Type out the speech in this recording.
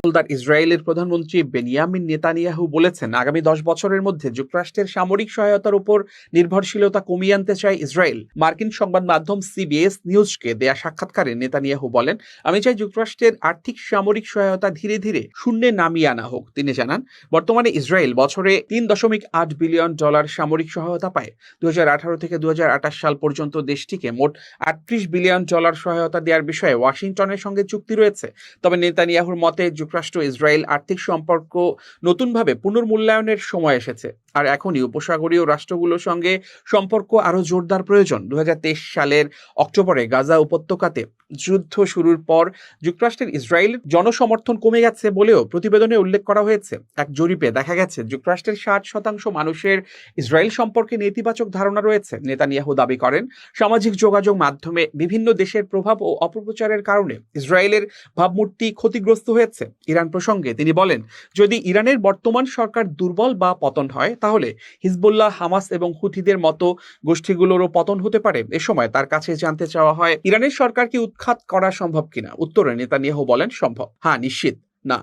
ইসরায়েলের প্রধানমন্ত্রী Benjamin Netanyahu বলেছেন, আগামী 10 বছরের মধ্যে যুক্তরাষ্ট্রের সামরিক সহায়তার উপর নির্ভরশীলতা কমিয়ে আনতে চায় ইসরায়েল। মার্কিন সংবাদ মাধ্যম সিবিএস নিউজকে দেয়া সাক্ষাৎকারে নেতানিয়াহু বলেন, আমি চাই যুক্তরাষ্ট্রের আর্থিক সামরিক সহায়তা ধীরে ধীরে শূন্যে নামিয়ে আনা হোক। তিনি জানান, বর্তমানে ইসরায়েল বছরে $3.8 বিলিয়ন সামরিক সহায়তা পায়। 2018 থেকে 2028 সাল পর্যন্ত দেশটিকে মোট $38 বিলিয়ন সহায়তা দেওয়ার বিষয়ে ওয়াশিংটনের সঙ্গে চুক্তি রয়েছে। তবে নেতানিয়াহুর মতে যুক্তরাষ্ট্র ইসরায়েল আর্থিক সম্পর্ক নতুনভাবে পুনর্মূল্যায়নের সময় এসেছে, আর এখনই উপসাগরীয় রাষ্ট্রগুলোর সঙ্গে সম্পর্ক আরও জোরদার প্রয়োজন। 2023 সালের অক্টোবরে গাজা উপত্যকাতে যুদ্ধ শুরুর পর যুক্তরাষ্ট্রের ইসরায়েল জনসমর্থন কমে গেছে বলেও প্রতিবেদনে উল্লেখ করা হয়েছে। এক জরিপে দেখা গেছে যুক্তরাষ্ট্রের 60% মানুষের ইসরায়েল সম্পর্কে নেতিবাচক ধারণা রয়েছে। নেতানিয়াহু দাবি করেন, সামাজিক যোগাযোগ মাধ্যমে বিভিন্ন দেশের প্রভাব ও অপপ্রচারের কারণে ইসরায়েলের ভাবমূর্তি ক্ষতিগ্রস্ত হয়েছে। ইরান প্রসঙ্গে তিনি বলেন, যদি ইরানের বর্তমান সরকার দুর্বল বা পতন হয় তাহলে হিজবুল্লাহ, হামাস এবং হুথিদের মতো গোষ্ঠীগুলোরও পতন হতে পারে। এ সময় তার কাছে জানতে চাওয়া হয়, ইরানের সরকারকে উৎখাত করা সম্ভব কিনা। উত্তরে নেতানিয়াহু বলেন, সম্ভব। হ্যাঁ, নিশ্চিত না।